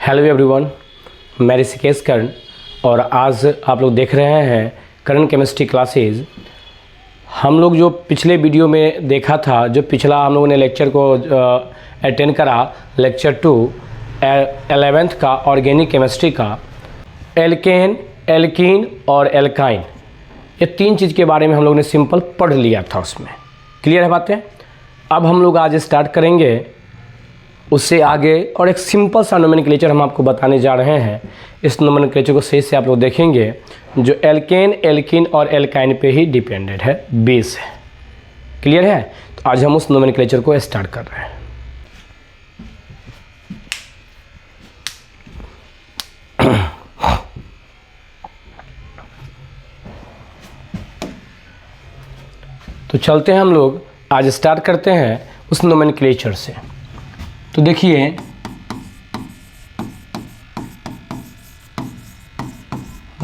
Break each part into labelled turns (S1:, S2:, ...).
S1: Hello everyone, मैं ऋषिकेश कर्ण और आज आप लोग देख रहे हैं कर्ण केमिस्ट्री क्लासेस। हम लोग जो पिछले वीडियो में देखा था, जो पिछला हम लोगों ने लेक्चर को अटेंड करा, लेक्चर 2 11th का ऑर्गेनिक केमिस्ट्री का, एल्केन, एल्कीन और एल्काइन, ये तीन चीज़ के बारे में हम लोग ने सिंपल पढ़ लिया था। उसमें क्लियर है बातें। अब हम लोग आज स्टार्ट करेंगे उससे आगे और एक सिंपल सा नोमेनक्लेचर हम आपको बताने जा रहे हैं। इस नोमेनक्लेचर को सही से आप लोग देखेंगे, जो एल्केन, एल्कीन और एल्काइन पे ही डिपेंडेंट है, बेस है। क्लियर है। तो आज हम उस नोमेनक्लेचर को स्टार्ट कर रहे हैं। तो चलते हैं हम लोग, आज स्टार्ट करते हैं उस नोमेनक्लेचर से। तो देखिए,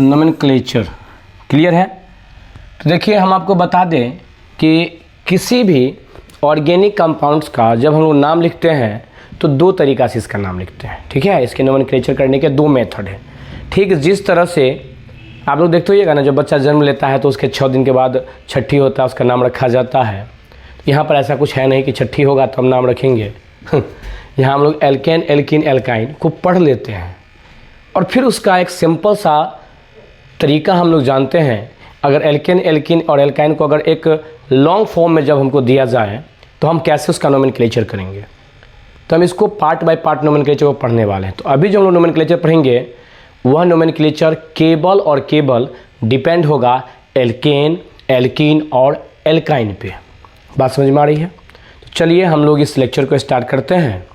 S1: नोमेनक्लेचर क्लियर है। तो देखिए, हम आपको बता दें कि किसी भी ऑर्गेनिक कंपाउंड्स का जब हम लोग नाम लिखते हैं तो दो तरीका से इसका नाम लिखते हैं। ठीक है, इसके नोमेनक्लेचर करने के दो मेथड हैं। ठीक, जिस तरह से आप लोग देखते होइएगा ना, जब बच्चा जन्म लेता है तो उसके 6 दिन के बाद छठी होता है, उसका नाम रखा जाता है। यहाँ पर ऐसा कुछ है नहीं कि छठी होगा तो हम नाम रखेंगे। यहाँ हम लोग एल्केन, एल्कीन, एल्काइन को पढ़ लेते हैं और फिर उसका एक सिंपल सा तरीका हम लोग जानते हैं। अगर एल्केन, एल्कीन और एल्काइन को अगर एक लॉन्ग फॉर्म में जब हमको दिया जाए तो हम कैसे उसका नोमेनक्लेचर करेंगे, तो हम इसको पार्ट बाय पार्ट नोमेनक्लेचर को पढ़ने वाले हैं। तो अभी जो हम लोग नोमेनक्लेचर पढ़ेंगे वह नोमेनक्लेचर केवल और केवल डिपेंड होगा एल्केन, एल्कीन और एल्काइन पे। बात समझ में आ रही है। तो चलिए हम लोग इस लेक्चर को स्टार्ट करते हैं।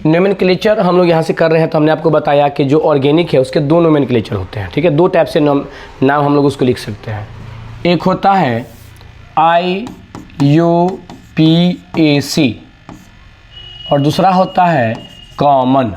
S1: नोमेनक्लेचर हम लोग यहाँ से कर रहे हैं, तो हमने आपको बताया कि जो ऑर्गेनिक है उसके दो नोमेनक्लेचर होते हैं। ठीक है, दो टाइप से नाम हम लोग उसको लिख सकते हैं। एक होता है IUPAC और दूसरा होता है कॉमन।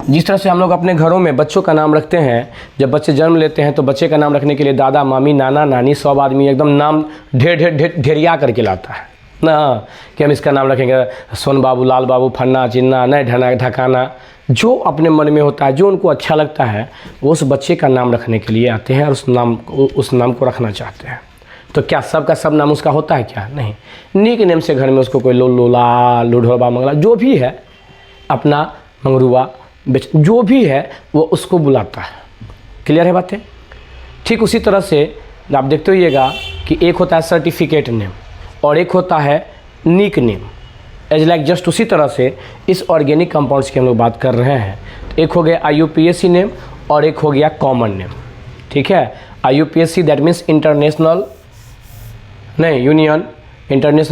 S1: जिस तरह से हम लोग अपने घरों में बच्चों का नाम रखते हैं, जब बच्चे जन्म लेते हैं तो बच्चे का नाम रखने के लिए दादा, मामी, नाना, नानी सब आदमी एकदम नाम ढेरिया करके लाता है ना, कि हम इसका नाम रखेंगे सोन बाबू, लाल बाबू, फन्ना चिन्ना, नहीं ढना ढकाना। जो अपने मन में होता है, जो उनको अच्छा लगता है, वो उस बच्चे का नाम रखने के लिए आते हैं और उस नाम को रखना चाहते हैं। तो क्या सबका सब नाम उसका होता है? क्या नहीं। निक नेम से घर में उसको कोई लोला, लुढ़ोबा, मंगला, जो भी है, अपना मंगरुआ, जो भी है वो उसको बुलाता है। क्लियर है बातें। ठीक उसी तरह से आप देखते होइएगा कि एक होता है सर्टिफिकेट नेम और एक होता है nickname. As like just उसी तरह से इस ऑर्गेनिक कंपाउंड्स की हम लोग बात कर रहे हैं। एक हो गया IUPAC नेम और एक हो गया कॉमन नेम। ठीक है, IUPAC that means international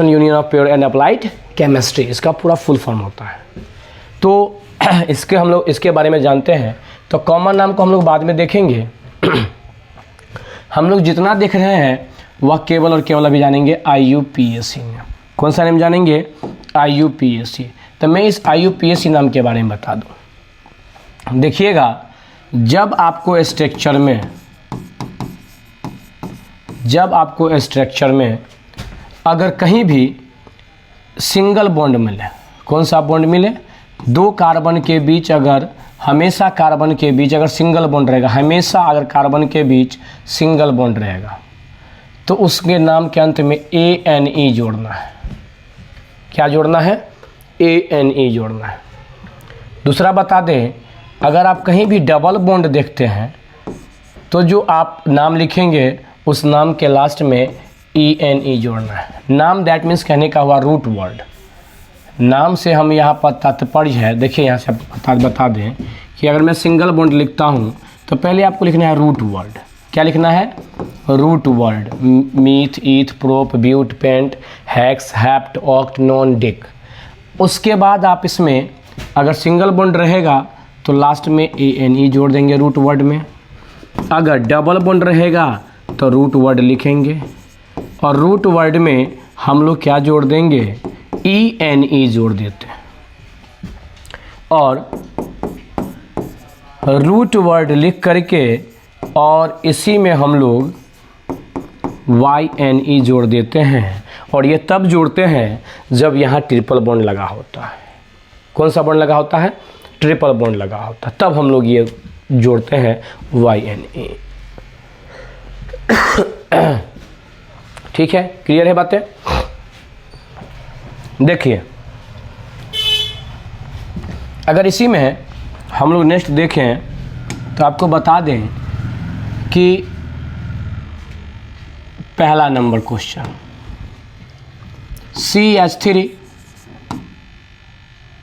S1: union of pure and applied chemistry, इसका पूरा फुल फॉर्म होता है। तो इसके हम लोग इसके बारे में जानते हैं। तो कॉमन नाम को हम लोग बाद में देखेंगे। हम लोग जितना देख रहे हैं वह केवल और केवल अभी जानेंगे IUPAC नेम। कौन सा नेम जानेंगे? IUPAC। तो मैं इस IUPAC नाम के बारे में बता दूं। देखिएगा, जब आपको स्ट्रक्चर में अगर कहीं भी सिंगल बॉन्ड मिले, कौन सा बॉन्ड मिले? दो कार्बन के बीच अगर हमेशा कार्बन के बीच अगर सिंगल बॉन्ड रहेगा, हमेशा अगर कार्बन के बीच सिंगल बॉन्ड रहेगा, तो उसके नाम के अंत में ANE जोड़ना है। क्या जोड़ना है? ANE जोड़ना है। दूसरा बता दें, अगर आप कहीं भी डबल बॉन्ड देखते हैं तो जो आप नाम लिखेंगे उस नाम के लास्ट में ENE जोड़ना है। नाम दैट मीन्स कहने का हुआ रूट वर्ड। नाम से हम यहाँ पर तात्पर्य है, देखिए यहाँ से बता दें कि अगर मैं सिंगल बॉन्ड लिखता हूँ तो पहले आपको लिखना है रूट वर्ड। क्या लिखना है? Root word. Meth, eth, prop, but, pent, hex, hept, oct, non, dec. उसके बाद आप इसमें अगर सिंगल बॉन्ड रहेगा तो लास्ट में ANE जोड़ देंगे रूट वर्ड में। अगर डबल बॉन्ड रहेगा तो रूट वर्ड लिखेंगे और रूट वर्ड में हम लोग क्या जोड़ देंगे? ENE जोड़ देते हैं और रूट वर्ड लिख करके और इसी में हम लोग YNE जोड़ देते हैं। और ये तब जोड़ते हैं जब यहाँ ट्रिपल बॉन्ड लगा होता है। कौन सा बॉन्ड लगा होता है? ट्रिपल बॉन्ड लगा होता है, तब हम लोग ये जोड़ते हैं YNA। ठीक है, क्लियर है बातें? देखिए, अगर इसी में हम लोग नेक्स्ट देखें तो आपको बता दें कि पहला number question CH3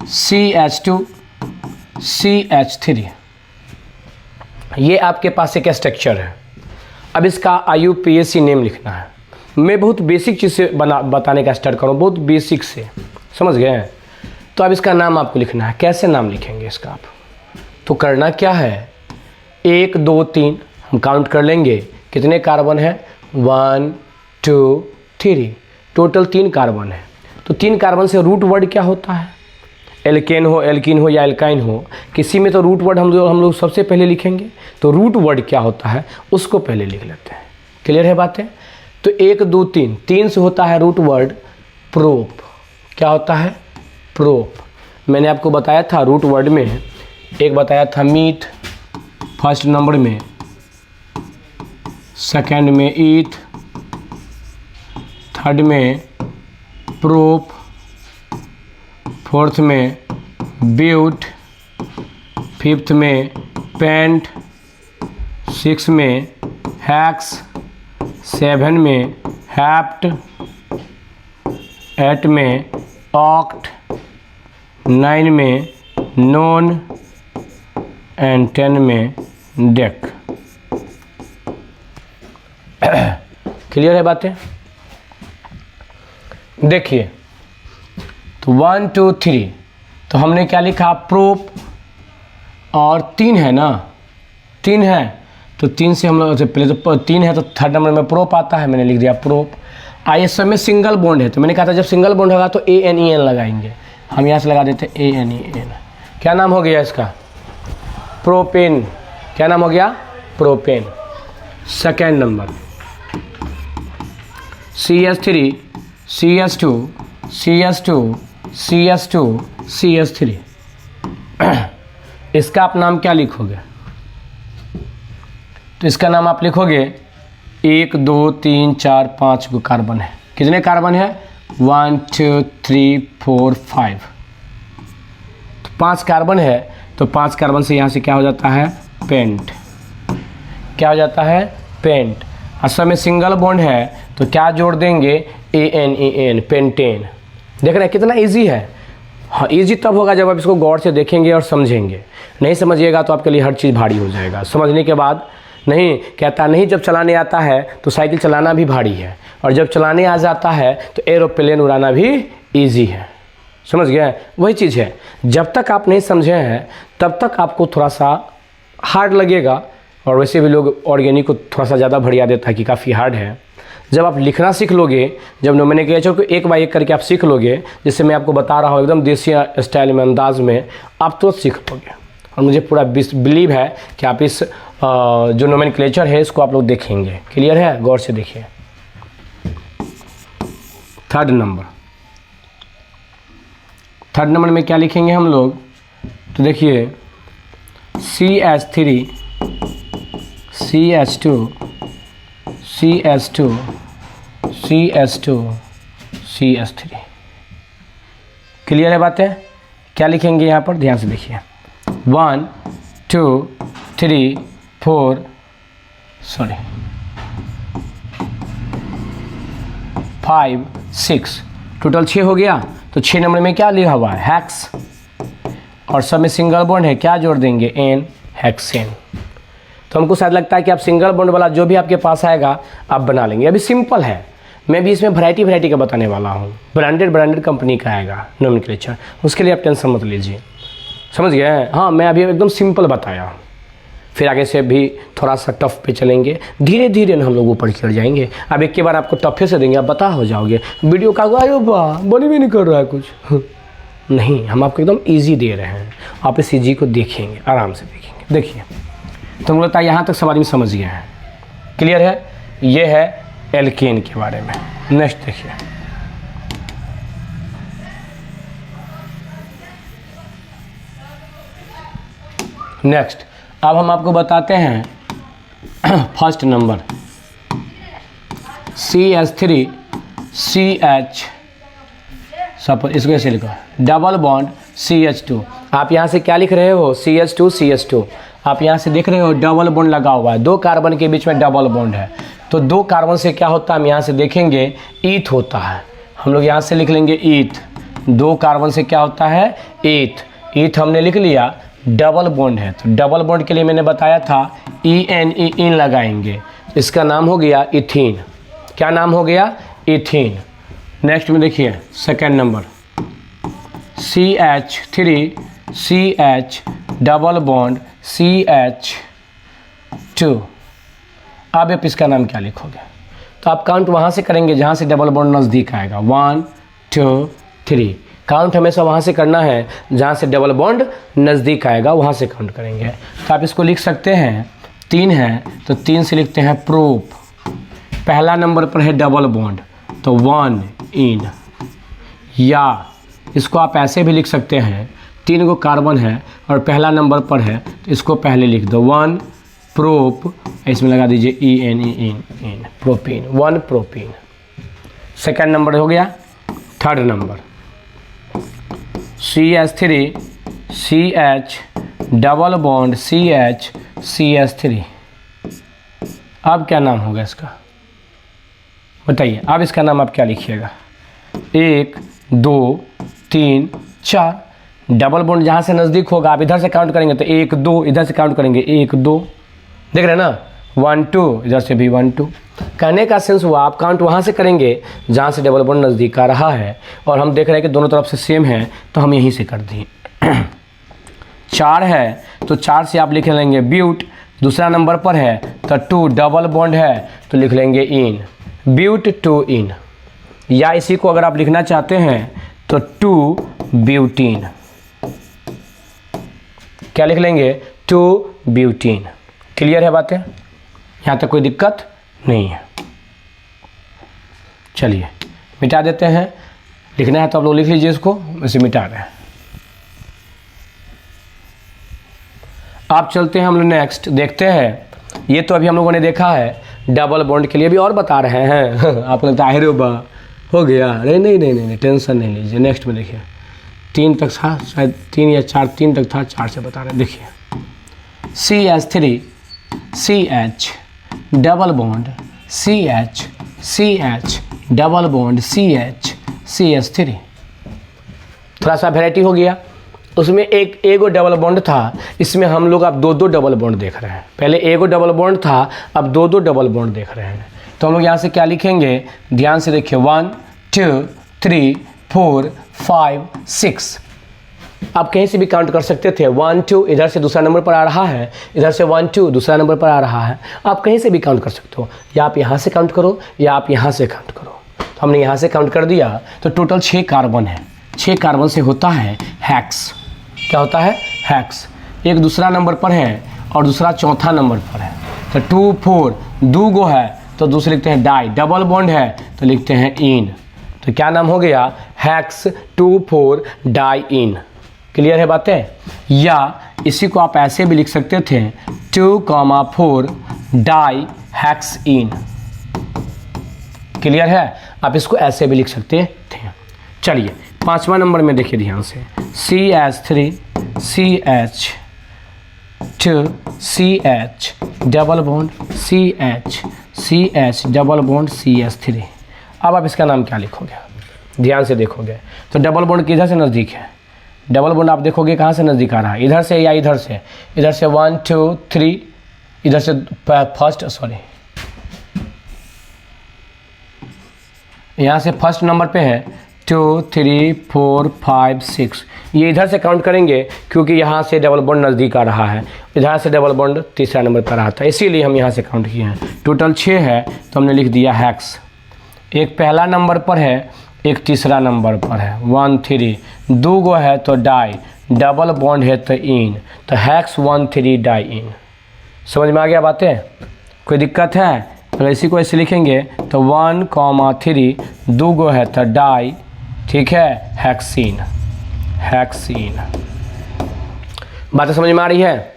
S1: CH2 CH3, ये आपके पास एक स्ट्रक्चर है। अब इसका IUPAC नेम लिखना है। मैं बहुत बेसिक चीज़ से बताने का स्टार्ट करूँ, बहुत बेसिक से, समझ गए हैं? तो अब इसका नाम आपको लिखना है। कैसे नाम लिखेंगे इसका आप? तो करना क्या है, 1 2 3 हम काउंट कर लेंगे, कितने कार्बन है? 1 2 3, टोटल 3 कार्बन है। तो 3 कार्बन से रूट वर्ड क्या होता है? एल्केन हो, एल्कीन हो या एल्काइन हो, किसी में तो रूट वर्ड हम लोग सबसे पहले लिखेंगे। तो रूट वर्ड क्या होता है उसको पहले लिख लेते हैं। क्लियर है बातें? तो 1 2 3, 3 से होता है रूट वर्ड प्रोप। क्या होता है? प्रोप। मैंने आपको बताया था रूट वर्ड में, एक बताया था मीथ, फर्स्ट नंबर में, सेकंड में ईथ, थर्ड में प्रोप, फोर्थ में ब्यूट, फिफ्थ में पेंट, सिक्स में हैक्स, 7 में हैप्ट, 8 में ऑक्ट, 9 में नॉन एंड 10 में डेक। क्लियर है बातें? देखिए, तो 1 2 3, तो हमने क्या लिखा? प्रोप, और 3 है ना, 3 है तो 3 से हम लोग पहले तो 3 है तो थर्ड नंबर में प्रोप आता है, मैंने लिख दिया प्रोप। आई एस में सिंगल बॉन्ड है तो मैंने कहा था जब सिंगल बॉन्ड होगा तो ANEN लगाएंगे, हम यहाँ से लगा देते ANEN। क्या नाम हो गया इसका? प्रोपेन। क्या नाम हो गया? Propane. Second number CH3 CH2 CH2 CH2 CH3, इसका आप नाम क्या लिखोगे? तो इसका नाम आप लिखोगे 1 2 3 4 5 को कार्बन है। कितने कार्बन है? 1 2 3 4 5, तो 5 कार्बन है। तो 5 कार्बन से यहाँ से क्या हो जाता है? पेंट। क्या हो जाता है? पेंट। असल में सिंगल बॉन्ड है तो क्या जोड़ देंगे? ANEN, pentane. देख रहे हैं कितना इजी है? हाँ, इजी तब होगा जब आप इसको गौर से देखेंगे और समझेंगे। नहीं समझिएगा तो आपके लिए हर चीज़ भारी हो जाएगा। समझने के बाद नहीं कहता नहीं, जब चलाने आता है तो साइकिल चलाना भी भारी है, और जब चलाने आ जाता है तो एरोप्लेन उड़ाना भी इजी है। समझ गए? वही चीज़ है, जब तक आप नहीं समझे हैं तब तक आपको थोड़ा सा हार्ड लगेगा। और वैसे भी लोग ऑर्गेनिक को थोड़ा सा ज़्यादा बढ़िया देता है कि काफ़ी हार्ड है। जब आप लिखना सीख लोगे, जब नोमेनक्लेचर को एक बाय एक करके आप सीख लोगे, जैसे मैं आपको बता रहा हूँ एकदम देसी स्टाइल में, अंदाज में, आप तो सीख लोगे। और मुझे पूरा बिलीव है कि आप इस जो नोमेनक्लेचर है इसको आप लोग देखेंगे। क्लियर है? गौर से देखिए। थर्ड नंबर में क्या लिखेंगे हम लोग? तो देखिए CH3 CH2 CH2 CH2 CH3। Clear है बातें? क्या लिखेंगे यहाँ पर? ध्यान से देखिए। 1 2 3 4 5 6, टोटल 6 हो गया। तो 6 नंबर में क्या लिखा हुआ है? हैक्स, और सब में सिंगल बॉन्ड है, क्या जोड़ देंगे? N, hexane. तो हमको शायद लगता है कि आप सिंगल बॉन्ड वाला जो भी आपके पास आएगा आप बना लेंगे। अभी सिंपल है, मैं भी इसमें वैरायटी का बताने वाला हूँ। ब्रांडेड कंपनी का आएगा नोमेनक्लेचर, उसके लिए आप टेंशन मत लीजिए। समझ गए? हाँ, मैं अभी एकदम सिंपल बताया, फिर आगे से भी थोड़ा सा टफ पे चलेंगे, धीरे धीरे हम लोग ऊपर चढ़ जाएंगे। अब एक के बार आपको टफे से देंगे, आप बता हो जाओगे। वीडियो का आयो वाह बनी भी नहीं कर रहा है कुछ नहीं, हम आपको एकदम इजी दे रहे हैं। आप इस इजी को देखेंगे, आराम से देखेंगे। देखिए, तो मुझे लगता है यहाँ तक सब आदमी समझ गए हैं। क्लियर है? ये है एल्केन के बारे में। नेक्स्ट देखिए, नेक्स्ट अब हम आपको बताते हैं first number CH3 CH, suppose इसको ऐसे लिखो डबल बॉन्ड CH2। आप यहाँ से क्या लिख रहे हो CH2 CH2, आप यहाँ से देख रहे हो डबल बॉन्ड लगा हुआ है, दो कार्बन के बीच में डबल बॉन्ड है। तो दो कार्बन से क्या होता है हम यहाँ से देखेंगे ईथ होता है, हम लोग यहाँ से लिख लेंगे ईथ। दो कार्बन से क्या होता है ईथ, ईथ हमने लिख लिया। डबल बॉन्ड है तो डबल बॉन्ड के लिए मैंने बताया था इन लगाएंगे, इसका नाम हो गया इथीन। क्या नाम हो गया इथीन। नेक्स्ट में देखिए second number CH3 CH double bond CH2। अब आप इसका नाम क्या लिखोगे, तो आप काउंट वहाँ से करेंगे जहाँ से डबल बॉन्ड नज़दीक आएगा, 1 2 3। काउंट हमेशा वहाँ से करना है जहाँ से डबल बॉन्ड नज़दीक आएगा, वहाँ से काउंट करेंगे। तो आप इसको लिख सकते हैं 3 है तो 3 से लिखते हैं प्रोप। पहला नंबर पर है डबल बॉन्ड तो 1 इन, या इसको आप ऐसे भी लिख सकते हैं 3 गो कार्बन है और पहला नंबर पर है तो इसको पहले लिख दो 1 प्रोप, इसमें लगा दीजिए इन प्रोपीन, 1 प्रोपीन। सेकेंड नंबर हो गया। Third number CH3 CH double bond CH3। अब क्या नाम होगा इसका बताइए, अब इसका नाम आप क्या लिखिएगा, 1 2 3 4। डबल बॉन्ड जहाँ से नज़दीक होगा आप इधर से काउंट करेंगे तो 1 2, इधर से काउंट करेंगे 1 2, देख रहे हैं ना 1 2, इधर से भी 1 2। कहने का सेंस हुआ आप काउंट वहाँ से करेंगे जहाँ से डबल बॉन्ड नज़दीक आ रहा है, और हम देख रहे हैं कि दोनों तरफ से सेम है तो हम यहीं से कर दिए। 4 है तो 4 से आप लिख लेंगे ब्यूट, दूसरा नंबर पर है तो 2 डबल बॉन्ड है तो लिख लेंगे इन, ब्यूट 2 इन। या इसी को अगर आप लिखना चाहते हैं तो 2 ब्यूटीन, क्या लिख लेंगे 2 ब्यूटीन। क्लियर है बातें, यहाँ तक कोई दिक्कत नहीं है। चलिए मिटा देते हैं, लिखना है तो आप लोग लिख लीजिए इसको, वैसे मिटा रहे हैं। आप चलते हैं हम लोग नेक्स्ट देखते हैं। ये तो अभी हम लोगों ने देखा है डबल बॉन्ड के लिए, भी और बता रहे हैं आपको लगता है अरे बा हो गया, नहीं टेंशन नहीं लीजिए। नेक्स्ट में देखिए 3 तक था, शायद 3 या 4, 3 तक था, 4 से बता रहे हैं। देखिए CH3 CH double bond CH double bond CH3। थोड़ा सा वैरायटी हो गया, उसमें एक एगो डबल बॉन्ड था, इसमें हम लोग अब 2 डबल बॉन्ड देख रहे हैं। पहले एगो डबल बॉन्ड था, अब 2 डबल बॉन्ड देख रहे हैं। तो हम लोग यहाँ से क्या लिखेंगे, ध्यान से देखिए 1 2 3 4 5 6। आप कहीं से भी काउंट कर सकते थे, 1 2 इधर से दूसरा नंबर पर आ रहा है, इधर से 1 2 दूसरा नंबर पर आ रहा है, आप कहीं से भी काउंट कर सकते हो, या आप यहाँ से काउंट करो या आप यहाँ से काउंट करो। तो हमने यहाँ से काउंट कर दिया तो टोटल 6 कार्बन है। 6 कार्बन से होता है हेक्स। क्या होता है हेक्स। एक दूसरा नंबर पर है और दूसरा चौथा नंबर पर है, तो 2 4 2 गो है तो दूसरे लिखते हैं डाई, डबल बॉन्ड है तो लिखते हैं इन। तो क्या नाम हो गया हेक्स 2 4 डाई इन। क्लियर है बातें। या इसी को आप ऐसे भी लिख सकते थे 2 4 डाई हेक्स इन। क्लियर है, आप इसको ऐसे भी लिख सकते थे। चलिए 5वां नंबर में देखिए ध्यान से, CH3 CH2 CH double bond CH double bond CH3। अब आप इसका नाम क्या लिखोगे, ध्यान से देखोगे तो डबल बॉन्ड किधर से नज़दीक है, डबल बॉन्ड आप देखोगे कहाँ से नज़दीक आ रहा है, इधर से या इधर से। इधर से 1 2 3, इधर से फर्स्ट यहाँ से फर्स्ट नंबर पे है 2 3 4 5 6। ये इधर से काउंट करेंगे क्योंकि यहाँ से डबल बॉन्ड नज़दीक आ रहा है, इधर से डबल बॉन्ड तीसरा नंबर पर आता है, इसीलिए हम यहाँ से काउंट किए हैं। टोटल 6 है तो हमने लिख दिया हेक्स। एक पहला नंबर पर है, एक तीसरा नंबर पर है 1 3, 2 गो है तो डाई, डबल बॉन्ड है तो इन, तो हेक्स 1 3 डाई इन। समझ में आ गया बातें, कोई दिक्कत है? अगर इसी को ऐसे लिखेंगे तो 1 3, 2 गो है तो डाई, ठीक है, हेक्सीन। बातें समझ में आ रही है?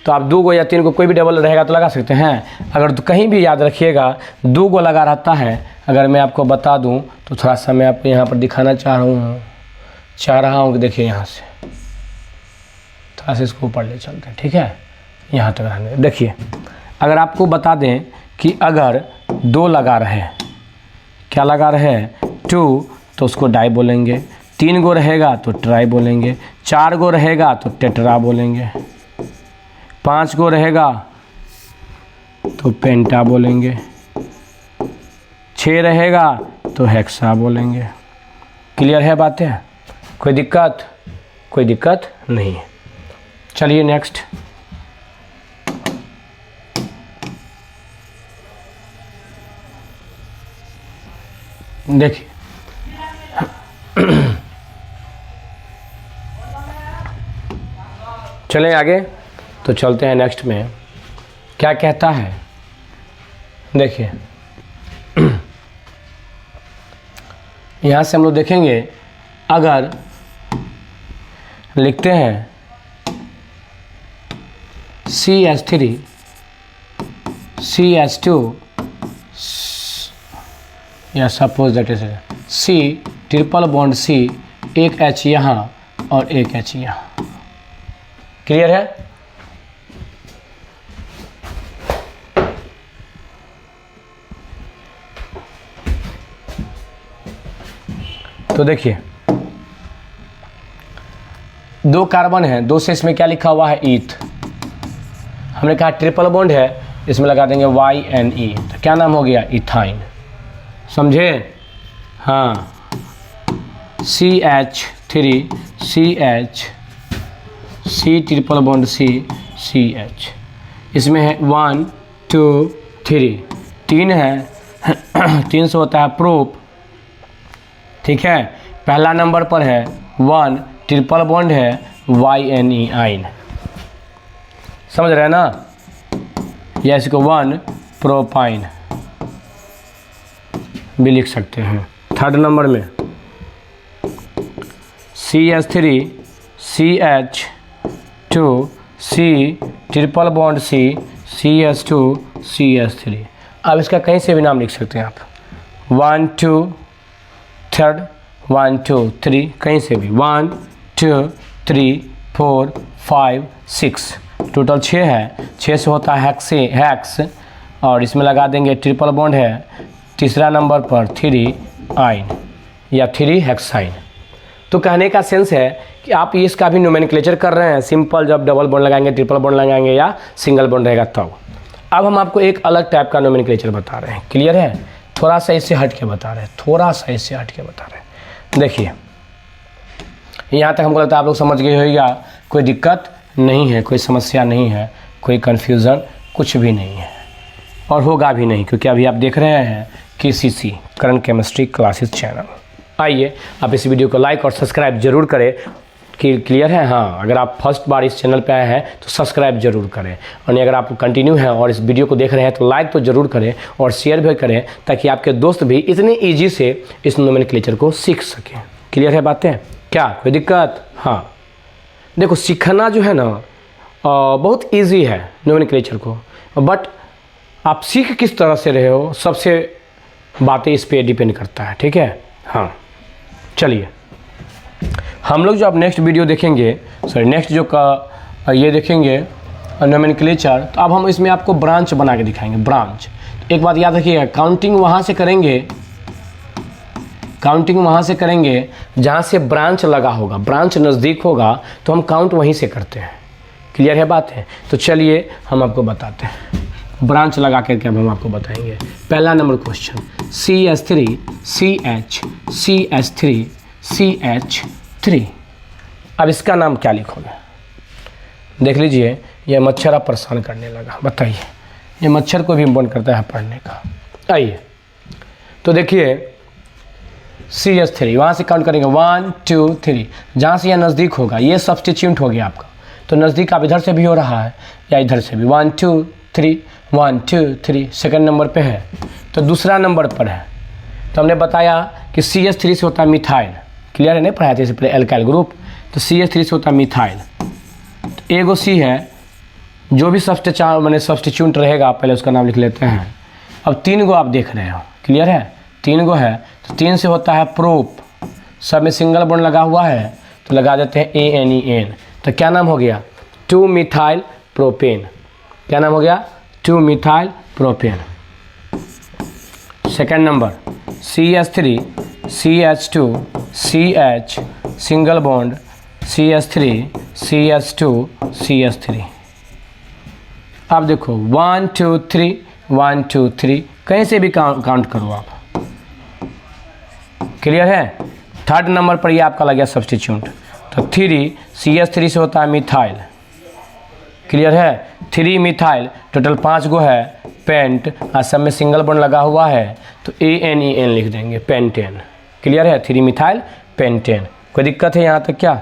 S1: तो आप 2 गो या 3 गो कोई भी डबल रहेगा तो लगा सकते हैं। अगर कहीं भी याद रखिएगा 2 गो लगा रहता है, अगर मैं आपको बता दूं तो थोड़ा सा मैं आपको यहाँ पर दिखाना चाह रहा हूँ कि देखिए यहाँ से थोड़ा सा इसको ऊपर ले चलते हैं, ठीक है, यहाँ तक रहने। देखिए अगर आपको बता दें कि अगर 2 लगा रहे, क्या लगा रहे 2, तो उसको डाई बोलेंगे। 3 गो रहेगा तो ट्राई बोलेंगे। 4 गो रहेगा तो टेट्रा बोलेंगे। 5 गो रहेगा तो पेंटा बोलेंगे। 6 रहेगा तो हेक्सा बोलेंगे। क्लियर है बातें? कोई दिक्कत? कोई दिक्कत नहीं है। चलिए नेक्स्ट। देखिए चलें आगे, तो चलते हैं नेक्स्ट में क्या कहता है। देखिए यहाँ से हम लोग देखेंगे, अगर लिखते हैं CH3 CH2 या suppose that is C triple bond C, एक H यहाँ और एक H यहाँ। क्लियर है? तो देखिए 2 कार्बन है, 2 से इसमें क्या लिखा हुआ है ईथ। हमने कहा ट्रिपल बॉन्ड है, इसमें लगा देंगे YNE, तो क्या नाम हो गया इथाइन। समझे? हाँ, CH3 CH C triple bond C CH, इसमें है 1 2 3, 3 है 3 से होता है प्रोप, ठीक है। पहला नंबर पर है 1 ट्रिपल बॉन्ड है YNE आइन। समझ रहे हैं ना? या इसको 1 प्रोपाइन भी लिख सकते हैं। थर्ड नंबर में CH3 CH2 C triple bond C CH2 CH3। अब इसका कहीं से भी नाम लिख सकते हैं आप, 1 2 थर्ड 1 2 3, कहीं से भी 1 2 3 4 5 6, टोटल 6 है। 6 से होता है हेक्स, और इसमें लगा देंगे ट्रिपल बॉन्ड है तीसरा नंबर पर 3 आइन या 3 हेक्साइन। तो कहने का सेंस है कि आप इसका भी नोमेनक्लेचर कर रहे हैं, सिंपल जब डबल बॉन्ड लगाएंगे, ट्रिपल बॉन्ड लगाएंगे या सिंगल बॉन्ड रहेगा तब। अब हम आपको एक अलग टाइप का नोमेनक्लेचर बता रहे हैं। क्लियर है? थोड़ा सा इससे हट के बता रहे हैं, थोड़ा सा इससे हट के बता रहे हैं। देखिए यहाँ तक हमको लगता है आप लोग समझ गए होगा, कोई दिक्कत नहीं है, कोई समस्या नहीं है, कोई कन्फ्यूज़न कुछ भी नहीं है, और होगा भी नहीं, क्योंकि अभी आप देख रहे हैं KCC current chemistry classes channel. आइए आप इस वीडियो को लाइक और सब्सक्राइब जरूर करें। कि क्लियर है? हाँ, अगर आप फर्स्ट बार इस चैनल पे आए हैं तो सब्सक्राइब जरूर करें, और अगर आप कंटिन्यू हैं और इस वीडियो को देख रहे हैं तो लाइक तो जरूर करें और शेयर भी करें, ताकि आपके दोस्त भी इतने ईजी से इस नोमेनक्लेचर को सीख सकें। क्लियर है बातें? क्या कोई दिक्कत? हाँ, देखो सीखना जो है ना बहुत ईजी है नोमेनक्लेचर को, बट आप सीख किस तरह से रहे हो, सबसे बातें इस पे डिपेंड करता है, ठीक है। हाँ चलिए हम लोग जो अब नेक्स्ट वीडियो देखेंगे, सॉरी नेक्स्ट जो का ये देखेंगे नोमेनक्लेचर, तो अब हम इसमें आपको ब्रांच बना के दिखाएंगे। ब्रांच, एक बात याद रखिएगा, काउंटिंग वहाँ से करेंगे, काउंटिंग वहाँ से करेंगे जहाँ से ब्रांच लगा होगा, ब्रांच नज़दीक होगा तो हम काउंट वहीं से करते हैं। क्लियर है बात है? तो चलिए हम आपको बताते हैं, ब्रांच लगा करके अब हम आपको बताएंगे। पहला number question, CH3 CH CH3 CH3। अब इसका नाम क्या लिखोगे? देख लीजिए, ये मच्छर अब परेशान करने लगा। बताइए, ये मच्छर को भी बंद करता है पढ़ने का। आइए तो देखिए CH3 वहाँ से काउंट करेंगे 1 2 3, जहाँ से यह नज़दीक होगा ये सब्स्टिट्यूट हो गया आपका, तो नज़दीक आप इधर से भी हो रहा है या इधर से भी। 1 2 3 1 2 3 सेकंड नंबर पे है। तो दूसरा नंबर पर है, तो हमने बताया कि CH3 से होता है मिथाइल। क्लियर है? नहीं पढ़ाया था इससे पहले एल्काइल ग्रुप, तो CH3 से होता है मिथाइल। तो एगो C है, जो भी सब्स्टिट्यूट रहेगा पहले उसका नाम लिख लेते हैं। अब 3 गो आप देख रहे हो, क्लियर है, 3 गो है, तो 3 से होता है प्रोप, सब में सिंगल बॉन्ड लगा हुआ है तो लगा देते हैं ANEN, तो क्या नाम हो गया 2 मिथाइल प्रोपेन। क्या नाम हो गया 2 methyl propane. Second number CH3 CH2 CH single bond CH3 CH2 CH3। अब देखो 1 2 3 1 2 3 कहीं से भी काउंट करो आप, क्लियर है। थर्ड नंबर पर ये आपका लग गया सब्स्टिट्यूट, तो 3 CH3 से होता है मिथाइल, क्लियर है, 3 मिथाइल, टोटल 5 गो है पेंट, और सब में सिंगल बॉन्ड लगा हुआ है तो ANEN लिख देंगे, पेंटेन, क्लियर है, 3 मिथाइल पेंटेन। कोई दिक्कत है यहाँ तक क्या,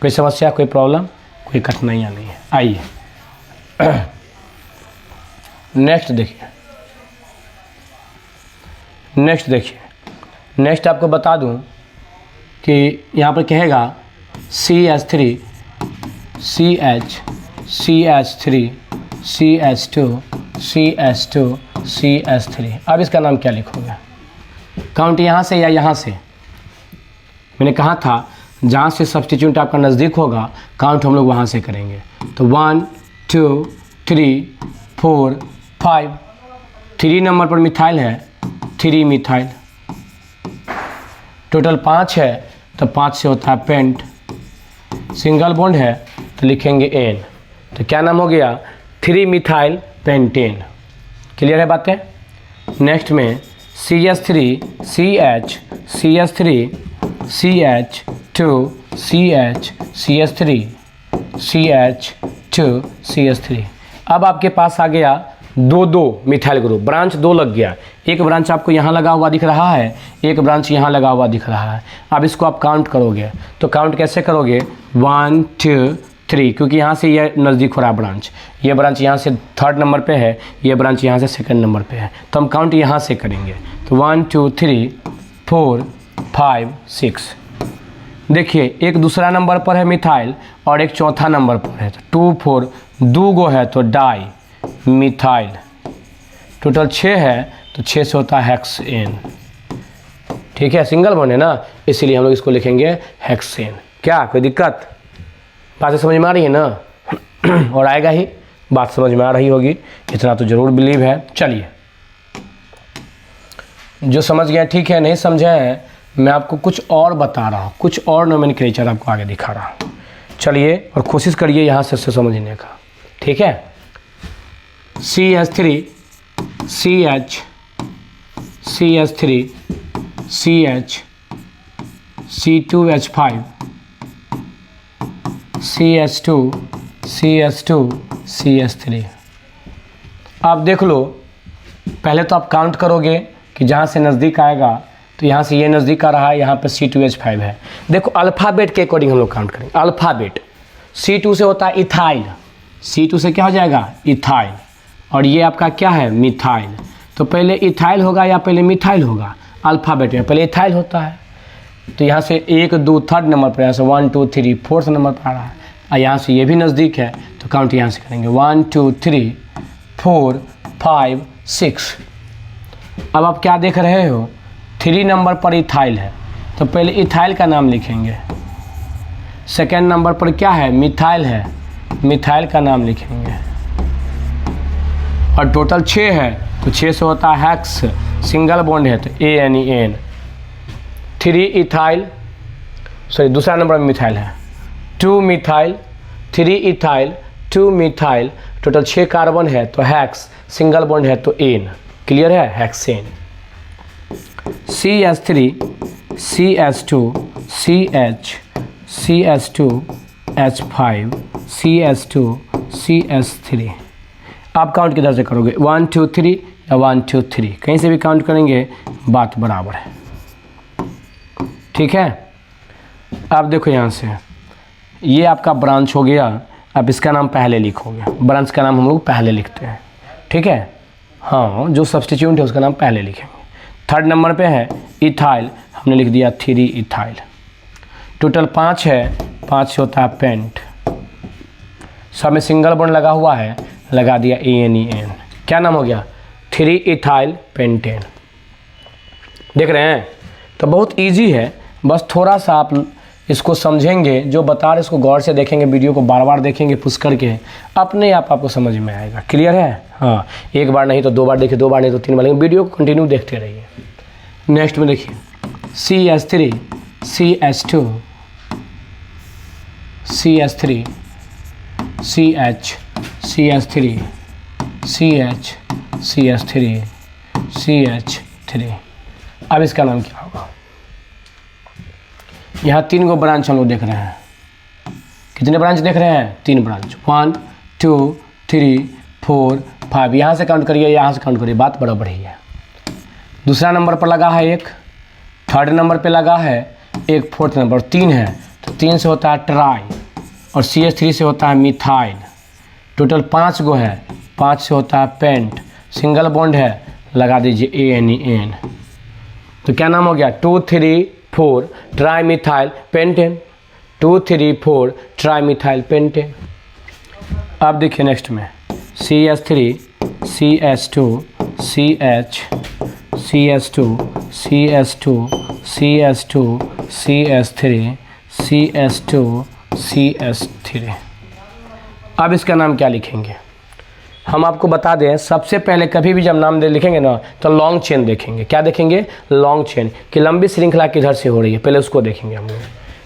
S1: कोई समस्या, कोई प्रॉब्लम, कोई कठिनाइयाँ नहीं है। आइए नेक्स्ट देखिए, नेक्स्ट आपको बता दूं कि यहाँ पर कहेगा CH3 CH CH3 CH2 CH2 CH3। अब इसका नाम क्या लिखोगे, काउंट यहाँ से या यहाँ से, मैंने कहा था जहाँ से सब्स्टिट्यूट आपका नज़दीक होगा काउंट हम लोग वहाँ से करेंगे। तो 1 2 3 4 5, 3 नंबर पर मिथाइल है, 3 मिथाइल, टोटल 5 है तो 5 से होता है पेंट, सिंगल बॉन्ड है तो लिखेंगे N, तो क्या नाम हो गया 3 मिथाइल पेंटेन, क्लियर है बातें। नेक्स्ट में CH3 CH CH3 CH2 CH CH3 CH2 CH3। अब आपके पास आ गया 2 मिथाइल ग्रुप, ब्रांच 2 लग गया, एक ब्रांच आपको यहाँ लगा हुआ दिख रहा है, एक ब्रांच यहाँ लगा हुआ दिख रहा है। अब इसको आप काउंट करोगे तो काउंट कैसे करोगे 1 2 3, क्योंकि यहाँ से ये नज़दीक हो रहा है ब्रांच, ये ब्रांच यहाँ से 3rd नंबर पे है, ये ब्रांच यहाँ से 2nd नंबर पे है, तो हम काउंट यहाँ से करेंगे। तो 1 2 3 4 5 6। देखिए एक दूसरा नंबर पर है मिथाइल और एक चौथा नंबर पर है, तो 2 4 2 गो है तो डाई मिथाइल, टोटल 6 है तो 6 से होता है हेक्सेन, ठीक है, सिंगल बॉन्ड है ना, इसीलिए हम लोग इसको लिखेंगे हेक्सेन। क्या कोई दिक्कत, बातें समझ में आ रही है ना और आएगा ही, बात समझ में आ रही होगी, इतना तो ज़रूर बिलीव है। चलिए जो समझ गए ठीक है, नहीं समझे हैं मैं आपको कुछ और बता रहा हूँ, कुछ और नोमेनक्लेचर आपको आगे दिखा रहा हूँ। चलिए और कोशिश करिए यहाँ से समझने का, ठीक है। CH3 CH CH3 CH C2H5 CH2 CH2 CH3। आप देख लो, पहले तो आप काउंट करोगे कि जहाँ से नज़दीक आएगा, तो यहाँ से ये नज़दीक आ रहा है, यहाँ पर C2H5 है। देखो अल्फ़ाबेट के अकॉर्डिंग हम लोग काउंट करेंगे, अल्फ़ाबेट C2 से होता है इथाइल, C2 से क्या हो जाएगा इथाइल, और ये आपका क्या है मिथाइल, तो पहले इथाइल होगा या पहले मिथाइल होगा, अल्फ़ाबेट में पहले इथाइल होता है, तो यहाँ से 1 2 3rd नंबर पर, यहाँ से 1 2 3 4th नंबर पर आ रहा है, और यहाँ से ये भी नज़दीक है तो काउंट यहाँ से करेंगे 1 2 3 4 5 6। अब आप क्या देख रहे हो, 3 नंबर पर इथाइल है तो पहले इथाइल का नाम लिखेंगे, 2nd नंबर पर क्या है मिथाइल है, मिथाइल का नाम लिखेंगे, और टोटल 6 है तो 6 से होता है हेक्स, सिंगल बॉन्ड है तो ANEN, 3 इथाइल, सॉरी दूसरा नंबर में मिथाइल है, 2 methyl, 3 ethyl 2 methyl, total 6 carbon है तो हेक्स, सिंगल बॉन्ड है तो N, क्लियर है, hexane. CH3 CH2 CH CH2 H5 CH2 CH3। आप काउंट किधर से करोगे 1 2 3 या 1 2 3, कहीं से भी काउंट करेंगे बात बराबर है, ठीक है। अब देखो यहाँ से ये आपका ब्रांच हो गया, अब इसका नाम पहले लिखोगे, ब्रांच का नाम हम लोग पहले लिखते हैं, ठीक है, हाँ जो सब्स्टिट्यूट है उसका नाम पहले लिखेंगे। 3rd नंबर पे है इथाइल, हमने लिख दिया 3 इथाइल, टोटल 5 है, 5 से होता है पेंट, सब में सिंगल बॉन्ड लगा हुआ है, लगा दिया ANEN। क्या नाम हो गया? 3 इथाइल पेंटेन। देख रहे हैं? तो बहुत इजी है, बस थोड़ा सा आप इसको समझेंगे, जो बता रहे इसको गौर से देखेंगे, वीडियो को बार बार देखेंगे पुश करके, अपने आप आपको समझ में आएगा। क्लियर है? हाँ, एक बार नहीं तो 2 बार देखिए, 2 बार नहीं तो 3 बार, लेकिन वीडियो को कंटिन्यू देखते रहिए। नेक्स्ट में देखिए CH3 CH2 CH3 CH CH3 CH CH3 CH3। अब इसका नाम क्या होगा? यहाँ 3 गो ब्रांच हम लोग देख रहे हैं। कितने ब्रांच देख रहे हैं? 3 ब्रांच, 1 2 3 4 5। यहाँ से काउंट करिए, यहाँ से काउंट करिए, बात बराबर ही है। दूसरा नंबर पर लगा है एक, थर्ड नंबर पे लगा है एक, फोर्थ नंबर 3 है, तो 3 से होता है ट्राई और CH3 से होता है मिथाइल। टोटल 5 गो है, 5 से होता है पेंट। सिंगल बॉन्ड है, लगा दीजिए ANEN। तो क्या नाम हो गया? 2 3 4 tri methyl pentane. 2 3 4 tri methyl pentane. अब देखिए नेक्स्ट में CH3 CH2 CH CH2 CH2 CH2 CH3 CH2 CH3। अब इसका नाम क्या लिखेंगे? हम आपको बता दें, सबसे पहले कभी भी जब नाम लिखेंगे ना तो लॉन्ग चेन देखेंगे। क्या देखेंगे? लॉन्ग चेन कि लंबी श्रृंखला किधर से हो रही है, पहले उसको देखेंगे हम लोग।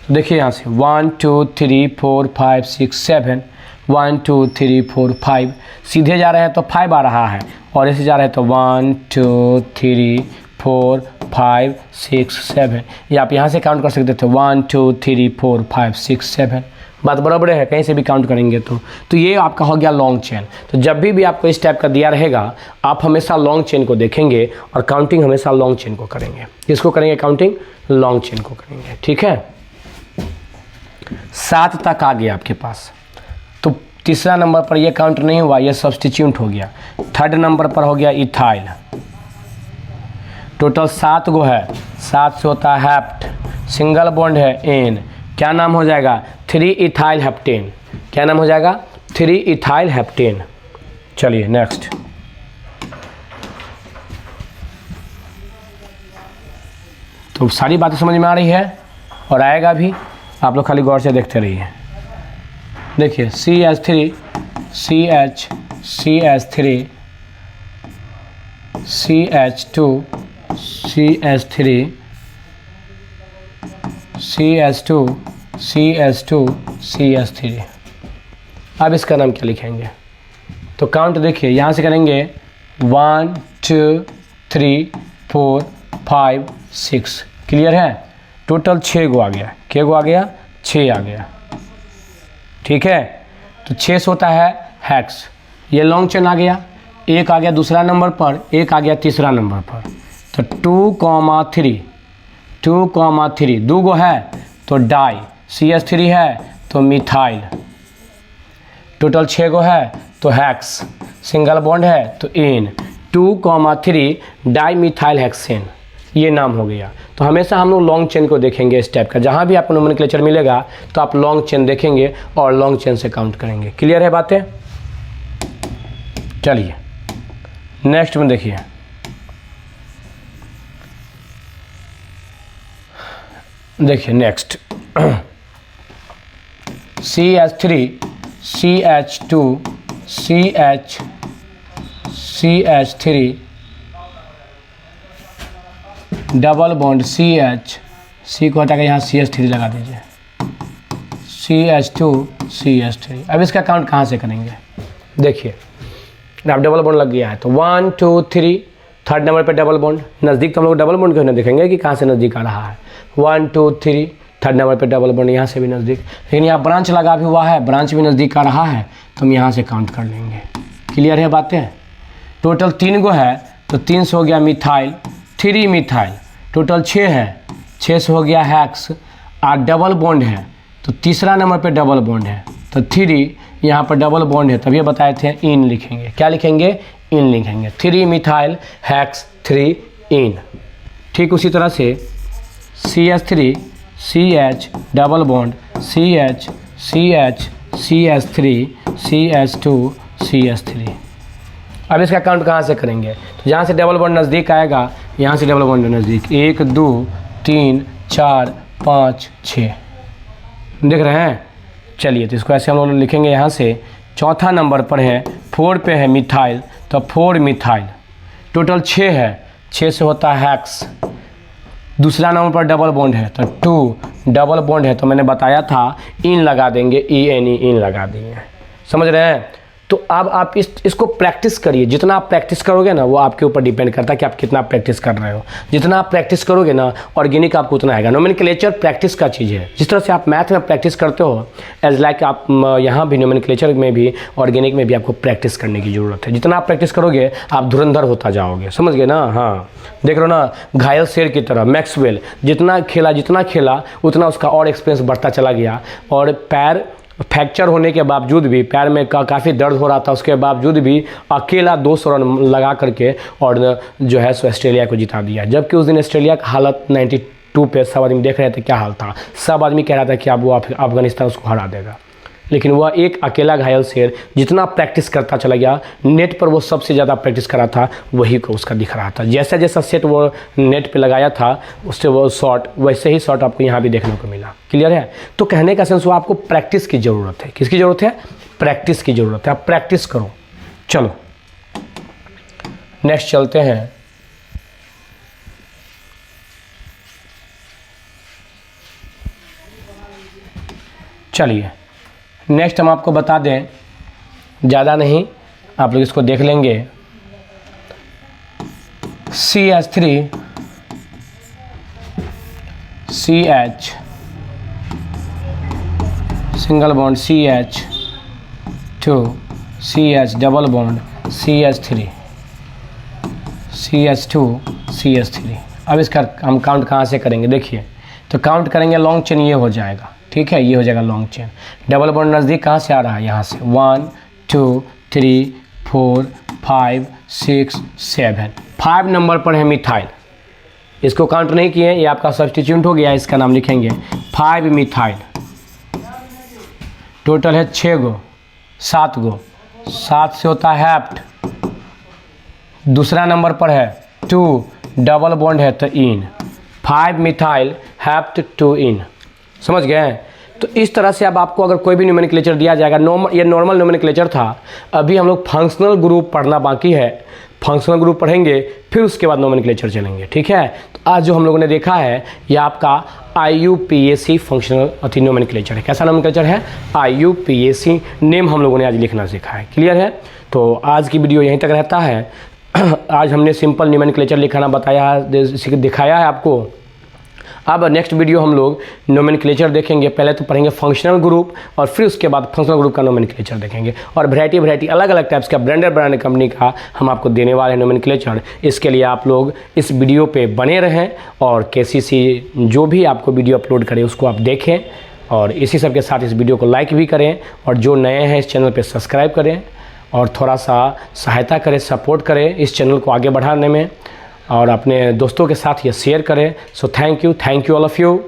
S1: तो देखिए यहाँ से 1 2 3 4 5 6 7, 1 2 3 4 5, सीधे जा रहे हैं तो 5 आ रहा है, और ऐसे जा रहे हैं तो 1 2 3 4 5 6 7। ये आप यहाँ से काउंट कर सकते थे 1 2 3 4 5 6 7। बात बराबर है, कहीं से भी काउंट करेंगे तो ये आपका हो गया लॉन्ग चेन। तो जब भी आपको इस टाइप का दिया रहेगा, आप हमेशा लॉन्ग चेन को देखेंगे और काउंटिंग हमेशा लॉन्ग चेन को करेंगे। किसको करेंगे? काउंटिंग लॉन्ग चेन को करेंगे। ठीक है, 7 तक आ गया आपके पास। तो तीसरा नंबर पर ये काउंट नहीं हुआ, ये सब्स्टिट्यूट हो गया। थर्ड नंबर पर हो गया इथाइल। टोटल 7 गो है, 7 से होता है हेप्ट, सिंगल बॉन्ड है एन। क्या नाम हो जाएगा? 3 इथाइल हेप्टेन। क्या नाम हो जाएगा? 3 इथाइल हेप्टेन। चलिए नेक्स्ट। तो सारी बातें समझ में आ रही है और आएगा भी, आप लोग खाली गौर से देखते रहिए। देखिए CH3 CH CH3 CH2 CH3 CH2 CH2 CH3। अब इसका नाम क्या लिखेंगे? तो काउंट देखिए, यहाँ से करेंगे 1 2 3 4 5 6। क्लियर है? टोटल 6 गो आ गया। क्या गो आ गया? 6 आ गया। ठीक है, तो 6 से होता है हैक्स। ये लॉन्ग चेन आ गया, एक आ गया दूसरा नंबर पर, एक आ गया तीसरा नंबर पर। तो 2,3 2,3 दो गो है तो डाई, CH3 है तो मिथाइल। टोटल 6 गो है तो हैक्स, सिंगल बॉन्ड है तो एन। 2,3 डाई मिथाइल हेक्सेन, ये नाम हो गया। तो हमेशा हम लोग लॉन्ग चेन को देखेंगे इस टाइप का। जहाँ भी आपको नोमेनक्लेचर मिलेगा तो आप लॉन्ग चेन देखेंगे और लॉन्ग चेन से काउंट करेंगे। क्लियर है बातें? चलिए नेक्स्ट में देखिए। देखिए next CH3 CH2 CH3 double bond CH, C को हटा के यहाँ CH3 लगा दीजिए, CH2 CH3। अब इसका काउंट कहाँ से करेंगे? देखिए अब डबल बॉन्ड लग गया है तो 1 2 3, थर्ड नंबर पे डबल बॉन्ड। नज़दीक तो हम लोग डबल बॉन्ड क्यों नहीं देखेंगे कि कहाँ से नज़दीक आ रहा है। 1 2 3, थर्ड नंबर पे डबल बॉन्ड, यहाँ से भी नज़दीक। लेकिन यहाँ ब्रांच लगा भी हुआ है, ब्रांच भी नज़दीक आ रहा है तो हम यहाँ से काउंट कर लेंगे। क्लियर है बातें? टोटल 3 गो है तो 3 से हो गया मिथाइल, 3 मिथाइल। टोटल 6 है, 6 से हो गया हैक्स। और डबल बॉन्ड है तो तीसरा नंबर पे डबल बॉन्ड है तो 3 यहाँ पर डबल बॉन्ड है, तब ये बताए थे इन लिखेंगे। क्या लिखेंगे? इन लिखेंगे। 3 मिथाइल हैक्स 3 इन। ठीक उसी तरह से CH3 CH double bond CH CH CH3 CH2 CH3। अब इसका काउंट कहाँ से करेंगे? तो जहाँ से डबल बॉन्ड नज़दीक आएगा, यहाँ से डबल बॉन्ड नज़दीक 1 2 3 4 5 6, देख रहे हैं। चलिए तो इसको ऐसे हम लोग लिखेंगे। यहाँ से चौथा नंबर पर है 4 पे है मिथाइल, तो 4 मिथाइल। टोटल 6 है, 6 से होता है हेक्स। दूसरा नंबर पर डबल बॉन्ड है तो 2, डबल बॉन्ड है तो मैंने बताया था इन लगा देंगे, ENE इन लगा देंगे, समझ रहे हैं। तो अब आप इसको प्रैक्टिस करिए। जितना आप प्रैक्टिस करोगे ना, वो आपके ऊपर डिपेंड करता है कि आप कितना प्रैक्टिस कर रहे हो। जितना आप प्रैक्टिस करोगे ना, ऑर्गेनिक आपको उतना आएगा। नोमेनक्लेचर प्रैक्टिस का चीज़ है। जिस तरह से आप मैथ में प्रैक्टिस करते हो, एज लाइक आप यहाँ भी नोमेनक्लेचर में भी, ऑर्गेनिक में भी आपको प्रैक्टिस करने की ज़रूरत है। जितना आप प्रैक्टिस करोगे आप धुरंधर होता जाओगे, समझ गए ना। हाँ, देख रहे हो ना, घायल शेर की तरह मैक्सवेल जितना खेला उतना उसका और एक्सपीरियंस बढ़ता चला गया। और पैर फ्रैक्चर होने के बावजूद भी, पैर में काफ़ी दर्द हो रहा था, उसके बावजूद भी अकेला 200 रन लगा करके और जो है सो ऑस्ट्रेलिया को जिता दिया। जबकि उस दिन ऑस्ट्रेलिया का हालत 92 पे सब आदमी देख रहे थे क्या हाल था। सब आदमी कह रहा था कि अब वो अफगानिस्तान उसको हरा देगा। लेकिन वह एक अकेला घायल शेर जितना प्रैक्टिस करता चला गया, नेट पर वो सबसे ज़्यादा प्रैक्टिस करा था, वही को उसका दिख रहा था। जैसा जैसा सेट वो नेट पे लगाया था, उससे वो शॉट, वैसे ही शॉट आपको यहाँ भी देखने को मिला। क्लियर है? तो कहने का सेंस वो आपको प्रैक्टिस की ज़रूरत है। किसकी ज़रूरत है? प्रैक्टिस की ज़रूरत है। आप प्रैक्टिस करो। चलो नेक्स्ट चलते हैं। चलिए नेक्स्ट हम आपको बता दें, ज़्यादा नहीं, आप लोग इसको देख लेंगे। CH3 CH, single bond CH2 CH, double bond CH3 CH2 CH3। अब इसका हम काउंट कहाँ से करेंगे? देखिए, तो काउंट करेंगे लॉन्ग चेन, ये हो जाएगा, ठीक है, ये हो जाएगा लॉन्ग चेन। डबल बॉन्ड नज़दीक कहाँ से आ रहा है? यहाँ से 1 2 3 4 5 6 7। 5 नंबर पर है मिथाइल। इसको काउंट नहीं किए, ये आपका सब्स्टिट्यूट हो गया, इसका नाम लिखेंगे 5 मिथाइल। टोटल है 6 गो, 7 गो, 7 से होता है हैप्ट। दूसरा नंबर पर है 2, डबल बॉन्ड है तो इन, 5 मिथाइल हैप्ट 2 इन, समझ गए। तो इस तरह से अब आपको अगर कोई भी नोमेनक्लेचर दिया जाएगा, ये नॉर्मल नोमेनक्लेचर था। अभी हम लोग फंक्शनल ग्रुप पढ़ना बाकी है। फंक्शनल ग्रुप पढ़ेंगे, फिर उसके बाद नोमेनक्लेचर चलेंगे, ठीक है। तो आज जो हम लोगों ने देखा है, ये आपका IUPAC फंक्शनल नोमेनक्लेचर है। कैसा नोमेनक्लेचर है? IUPAC नेम हम लोगों ने आज लिखना सीखा है। क्लियर है? तो आज की वीडियो यहीं तक रहता है। आज हमने सिंपल नोमेनक्लेचर लिखाना बताया है, दिखाया है आपको। अब नेक्स्ट वीडियो हम लोग नोमेनक्लेचर देखेंगे। पहले तो पढ़ेंगे फंक्शनल ग्रुप और फिर उसके बाद फंक्शनल ग्रुप का नोमेनक्लेचर देखेंगे। और वैरायटी अलग अलग टाइप्स का ब्रांड कंपनी का हम आपको देने वाले हैं नोमेनक्लेचर। इसके लिए आप लोग इस वीडियो पे बने रहें और KCC जो भी आपको वीडियो अपलोड करे उसको आप देखें। और इसी सब के साथ इस वीडियो को लाइक भी करें, और जो नए हैं इस चैनल पर सब्सक्राइब करें और थोड़ा सा सहायता करें, सपोर्ट करें इस चैनल को आगे बढ़ाने में, और अपने दोस्तों के साथ ये शेयर करें। So thank you all of you.